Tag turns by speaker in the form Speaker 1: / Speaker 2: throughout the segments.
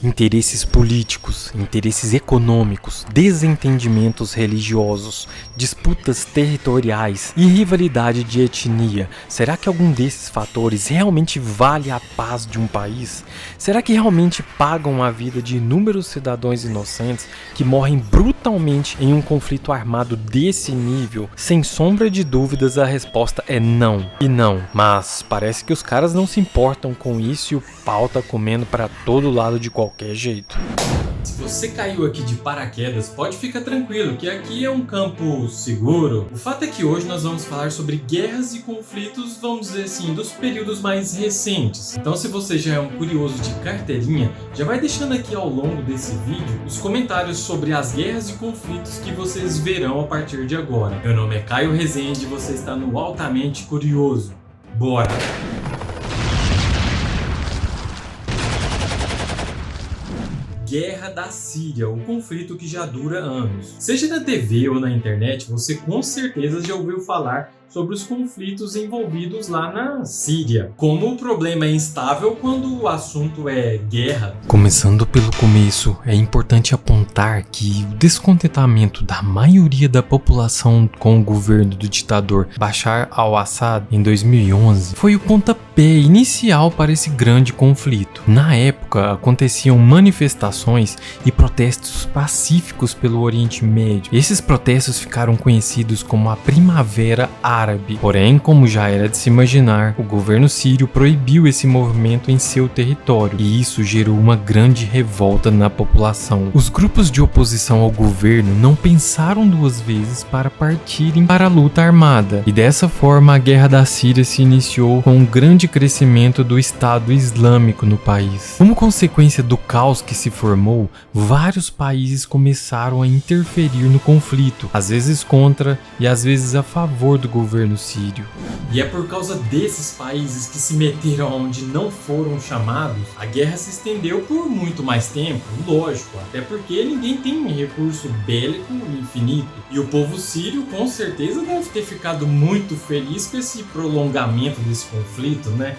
Speaker 1: Interesses políticos, interesses econômicos, desentendimentos religiosos, disputas territoriais e rivalidade de etnia. Será que algum desses fatores realmente vale a paz de um país? Será que realmente pagam a vida de inúmeros cidadãos inocentes que morrem brutalmente em um conflito armado desse nível? Sem sombra de dúvidas, a resposta é não e não. Mas parece que os caras não se importam com isso e o pau tá comendo pra todo lado de qualquer jeito.
Speaker 2: Se você caiu aqui de paraquedas, pode ficar tranquilo que aqui é um campo seguro. O fato é que hoje nós vamos falar sobre guerras e conflitos, vamos dizer assim, dos períodos mais recentes. Então, se você já é um curioso de carteirinha, já vai deixando aqui ao longo desse vídeo os comentários sobre as guerras e conflitos que vocês verão a partir de agora. Meu nome é Caio Rezende e você está no Altamente Curioso. Bora! Guerra da Síria, um conflito que já dura anos. Seja na TV ou na internet, você com certeza já ouviu falar sobre os conflitos envolvidos lá na Síria. Como o problema é instável quando o assunto é guerra.
Speaker 1: Começando pelo começo, é importante apontar que o descontentamento da maioria da população com o governo do ditador Bashar al-Assad em 2011 foi o pontapé inicial para esse grande conflito. Na época, aconteciam manifestações e protestos pacíficos pelo Oriente Médio. Esses protestos ficaram conhecidos como a Primavera Árabe. Porém, como já era de se imaginar, o governo sírio proibiu esse movimento em seu território, e isso gerou uma grande revolta na população. Os grupos de oposição ao governo não pensaram duas vezes para partirem para a luta armada, e dessa forma a Guerra da Síria se iniciou com um grande crescimento do Estado Islâmico no país. Como consequência do caos que se formou, vários países começaram a interferir no conflito, às vezes contra e às vezes a favor do governo sírio.
Speaker 2: E é por causa desses países que se meteram onde não foram chamados, a guerra se estendeu por muito mais tempo, lógico, até porque ninguém tem recurso bélico infinito. E o povo sírio com certeza deve ter ficado muito feliz com esse prolongamento desse conflito, né?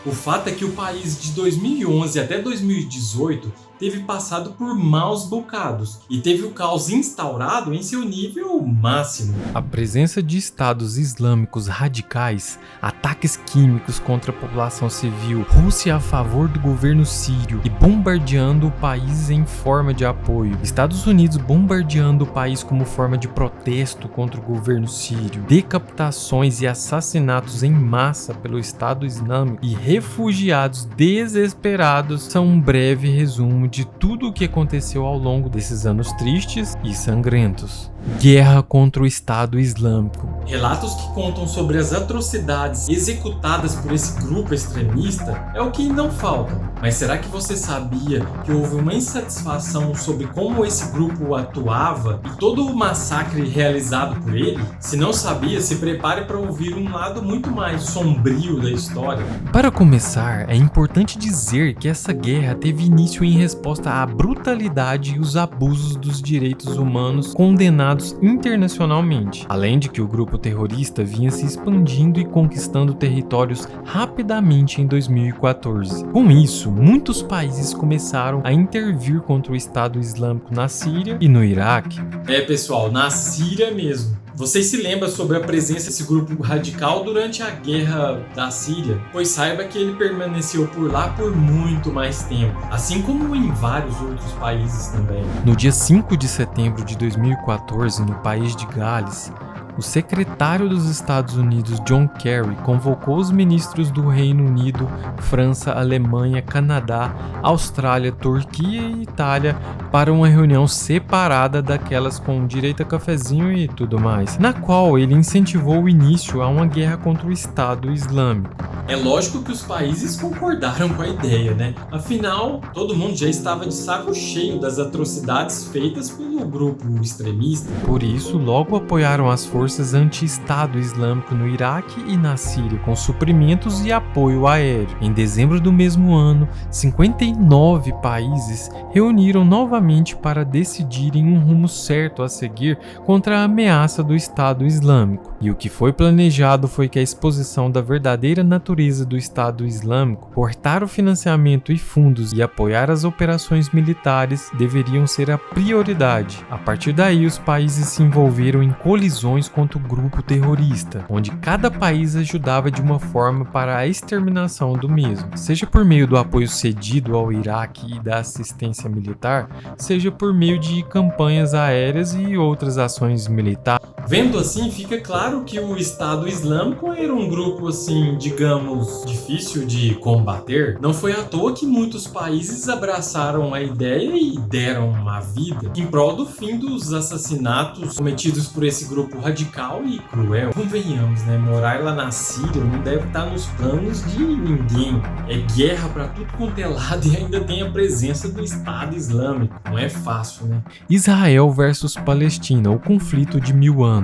Speaker 2: O fato é que o país de 2011 até 2018 teve passado por maus bocados e teve o caos instaurado em seu nível máximo.
Speaker 1: A presença de estados islâmicos radicais, ataques químicos contra a população civil, Rússia a favor do governo sírio e bombardeando o país em forma de apoio, Estados Unidos bombardeando o país como forma de protesto contra o governo sírio, decapitações e assassinatos em massa pelo Estado Islâmico e refugiados desesperados são um breve resumo de tudo o que aconteceu ao longo desses anos tristes e sangrentos. Guerra contra o Estado Islâmico.
Speaker 2: Relatos que contam sobre as atrocidades executadas por esse grupo extremista é o que não falta. Mas será que você sabia que houve uma insatisfação sobre como esse grupo atuava e todo o massacre realizado por ele? Se não sabia, se prepare para ouvir um lado muito mais sombrio da história.
Speaker 1: Para começar, é importante dizer que essa guerra teve início em resposta à brutalidade e os abusos dos direitos humanos condenados internacionalmente, além de que o grupo terrorista vinha se expandindo e conquistando territórios rapidamente em 2014. Com isso, muitos países começaram a intervir contra o Estado Islâmico na Síria e no Iraque.
Speaker 2: É, pessoal, na Síria mesmo. Vocês se lembram sobre a presença desse grupo radical durante a Guerra da Síria? Pois saiba que ele permaneceu por lá por muito mais tempo, assim como em vários outros países também.
Speaker 1: No dia 5 de setembro de 2014, no país de Gales, o secretário dos Estados Unidos, John Kerry, convocou os ministros do Reino Unido, França, Alemanha, Canadá, Austrália, Turquia e Itália para uma reunião separada daquelas com direito a cafezinho e tudo mais, na qual ele incentivou o início a uma guerra contra o Estado Islâmico.
Speaker 2: É lógico que os países concordaram com a ideia, né? Afinal, todo mundo já estava de saco cheio das atrocidades feitas pelo grupo extremista.
Speaker 1: Por isso, logo apoiaram as forças forças anti-Estado Islâmico no Iraque e na Síria com suprimentos e apoio aéreo. Em dezembro do mesmo ano, 59 países reuniram novamente para decidirem um rumo certo a seguir contra a ameaça do Estado Islâmico. E o que foi planejado foi que a exposição da verdadeira natureza do Estado Islâmico, cortar o financiamento e fundos e apoiar as operações militares deveriam ser a prioridade. A partir daí, os países se envolveram em colisões contra o grupo terrorista, onde cada país ajudava de uma forma para a exterminação do mesmo, seja por meio do apoio cedido ao Iraque e da assistência militar, seja por meio de campanhas aéreas e outras ações militares.
Speaker 2: Vendo assim, fica claro que o Estado Islâmico era um grupo assim, digamos, difícil de combater. Não foi à toa que muitos países abraçaram a ideia e deram a vida em prol do fim dos assassinatos cometidos por esse grupo radical e cruel. Convenhamos, né? Morar lá na Síria não deve estar nos planos de ninguém. É guerra pra tudo quanto é lado e ainda tem a presença do Estado Islâmico. Não é fácil, né?
Speaker 1: Israel versus Palestina, o conflito de 1000 anos.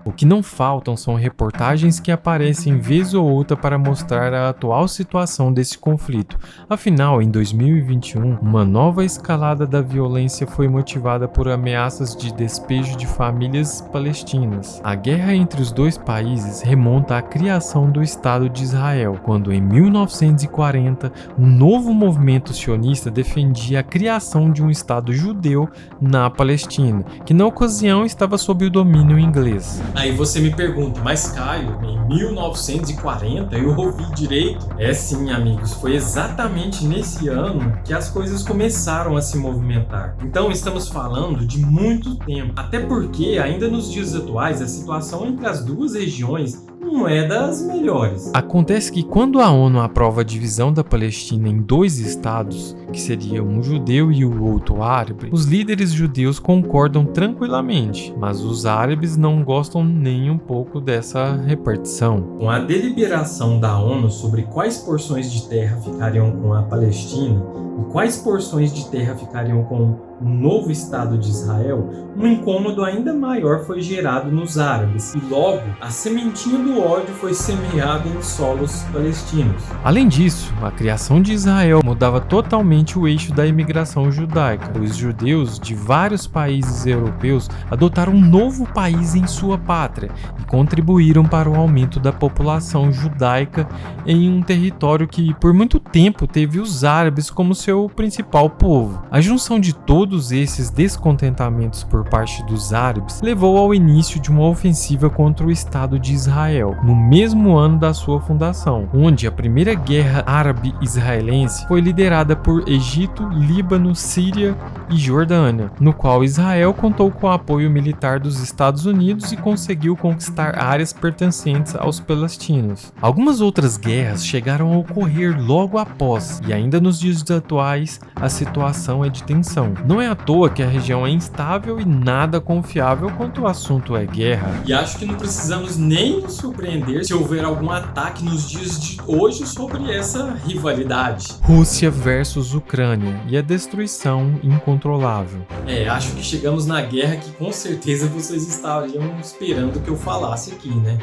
Speaker 1: O que não faltam são reportagens que aparecem vez ou outra para mostrar a atual situação desse conflito. Afinal, em 2021, uma nova escalada da violência foi motivada por ameaças de despejo de famílias palestinas. A guerra entre os dois países remonta à criação do Estado de Israel, quando em 1940, um novo movimento sionista defendia a criação de um Estado judeu na Palestina, que na ocasião estava sob o domínio inglês.
Speaker 2: Aí você me pergunta, mas Caio, em 1940 eu ouvi direito? É sim, amigos, foi exatamente nesse ano que as coisas começaram a se movimentar. Então estamos falando de muito tempo, até porque ainda nos dias atuais a situação entre as duas regiões não é das melhores.
Speaker 1: Acontece que quando a ONU aprova a divisão da Palestina em dois estados, que seria um judeu e o outro árabe, os líderes judeus concordam tranquilamente, mas os árabes não gostam nem um pouco dessa repartição.
Speaker 2: Com a deliberação da ONU sobre quais porções de terra ficariam com a Palestina e quais porções de terra ficariam com o novo Estado de Israel, um incômodo ainda maior foi gerado nos árabes e logo a sementinha do ódio foi semeada em solos palestinos.
Speaker 1: Além disso, a criação de Israel mudava totalmente o eixo da imigração judaica. Os judeus de vários países europeus adotaram um novo país em sua pátria e contribuíram para o aumento da população judaica em um território que por muito tempo teve os árabes como seu principal povo. A junção de todos esses descontentamentos por parte dos árabes levou ao início de uma ofensiva contra o Estado de Israel, no mesmo ano da sua fundação, onde a primeira guerra árabe-israelense foi liderada por Egito, Líbano, Síria e Jordânia, no qual Israel contou com o apoio militar dos Estados Unidos e conseguiu conquistar áreas pertencentes aos palestinos. Algumas outras guerras chegaram a ocorrer logo após, e ainda nos dias atuais a situação é de tensão. Não é à toa que a região é instável e nada confiável quando o assunto é guerra.
Speaker 2: E acho que não precisamos nem nos surpreender se houver algum ataque nos dias de hoje sobre essa rivalidade.
Speaker 1: Rússia versus Ucrânia e a destruição incontrolável.
Speaker 2: Acho que chegamos na guerra que com certeza vocês estariam esperando que eu falasse aqui, né?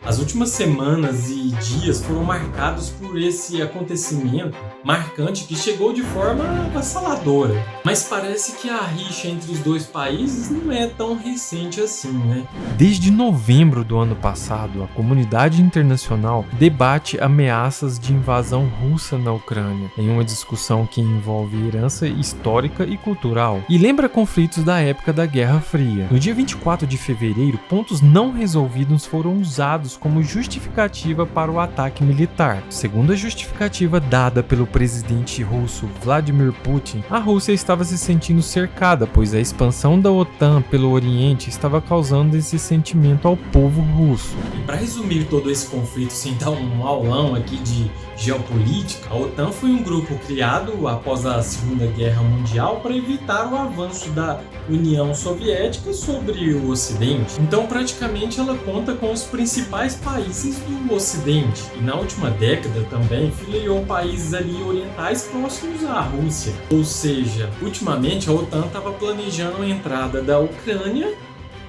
Speaker 2: As últimas semanas e dias foram marcados por esse acontecimento marcante que chegou de forma avassaladora. Mas parece que a rixa entre os dois países não é tão recente assim, né?
Speaker 1: Desde novembro do ano passado, a comunidade internacional debate ameaças de invasão russa na Ucrânia, em uma discussão que envolve herança histórica e cultural, e lembra conflitos da época da Guerra Fria. No dia 24 de fevereiro, pontos não resolvidos foram usados como justificativa para o ataque militar. Segundo a justificativa dada pelo presidente russo Vladimir Putin, a Rússia estava se sentindo cercada, pois a expansão da OTAN pelo Oriente estava causando esse sentimento ao povo russo.
Speaker 2: E para resumir todo esse conflito sem dar um aulão aqui de geopolítica, a OTAN foi um grupo criado após a Segunda Guerra Mundial para evitar o avanço da União Soviética sobre o Ocidente. Então, praticamente, ela conta com os principais países do Ocidente. E na última década também filiou países ali orientais próximos à Rússia. Ou seja, ultimamente a OTAN estava planejando a entrada da Ucrânia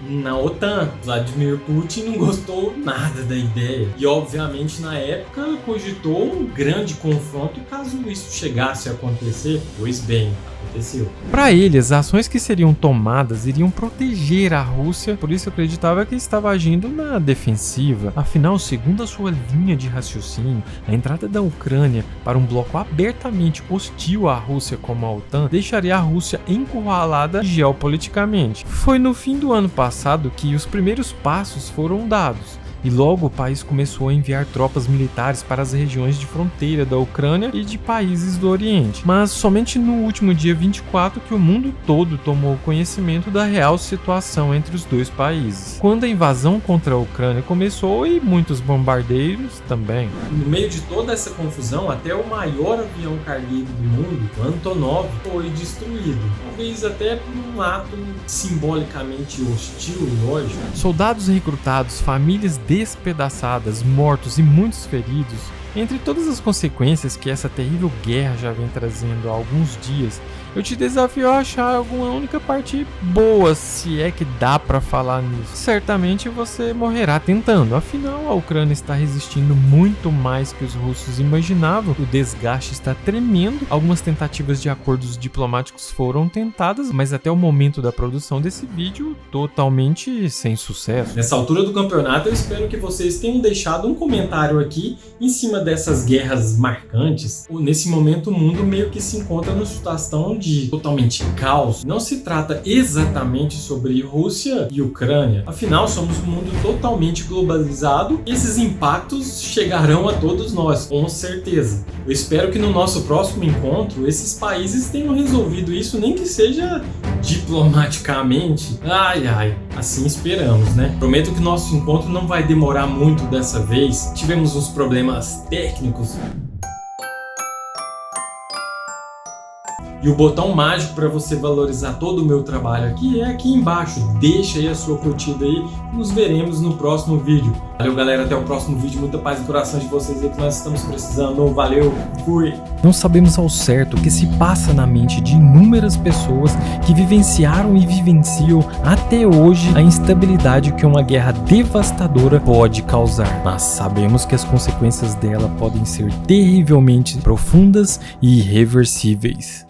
Speaker 2: na OTAN. Vladimir Putin não gostou nada da ideia e, obviamente, na época cogitou um grande confronto caso isso chegasse a acontecer. Pois bem, aconteceu.
Speaker 1: Para ele, as ações que seriam tomadas iriam proteger a Rússia, por isso acreditava que estava agindo na defensiva. Afinal, segundo a sua linha de raciocínio, a entrada da Ucrânia para um bloco abertamente hostil à Rússia como a OTAN deixaria a Rússia encurralada geopoliticamente. Foi no fim do ano passado que os primeiros passos foram dados. E logo o país começou a enviar tropas militares para as regiões de fronteira da Ucrânia e de países do Oriente. Mas somente no último dia 24 que o mundo todo tomou conhecimento da real situação entre os dois países. Quando a invasão contra a Ucrânia começou e muitos bombardeiros também.
Speaker 2: No meio de toda essa confusão, até o maior avião cargueiro do mundo, o Antonov, foi destruído. Talvez até por um ato simbolicamente hostil, lógico.
Speaker 1: Soldados recrutados, famílias despedaçadas, mortos e muitos feridos. Entre todas as consequências que essa terrível guerra já vem trazendo há alguns dias, eu te desafio a achar alguma única parte boa, se é que dá pra falar nisso. Certamente você morrerá tentando, afinal a Ucrânia está resistindo muito mais que os russos imaginavam, o desgaste está tremendo, algumas tentativas de acordos diplomáticos foram tentadas, mas até o momento da produção desse vídeo, totalmente sem sucesso.
Speaker 2: Nessa altura do campeonato, eu espero que vocês tenham deixado um comentário aqui em cima dessas guerras marcantes. Nesse momento o mundo meio que se encontra numa situação de totalmente caos. Não se trata exatamente sobre Rússia e Ucrânia, afinal somos um mundo totalmente globalizado e esses impactos chegarão a todos nós, com certeza. Eu espero que no nosso próximo encontro esses países tenham resolvido isso, nem que seja diplomaticamente. Assim esperamos, né? Prometo que nosso encontro não vai demorar muito dessa vez. Tivemos uns problemas técnicos. E o botão mágico para você valorizar todo o meu trabalho aqui é aqui embaixo. Deixa aí a sua curtida aí. Nos veremos no próximo vídeo. Valeu, galera. Até o próximo vídeo. Muita paz no coração de vocês aí que nós estamos precisando. Valeu. Fui.
Speaker 1: Não sabemos ao certo o que se passa na mente de inúmeras pessoas que vivenciaram e vivenciam até hoje a instabilidade que uma guerra devastadora pode causar. Mas sabemos que as consequências dela podem ser terrivelmente profundas e irreversíveis.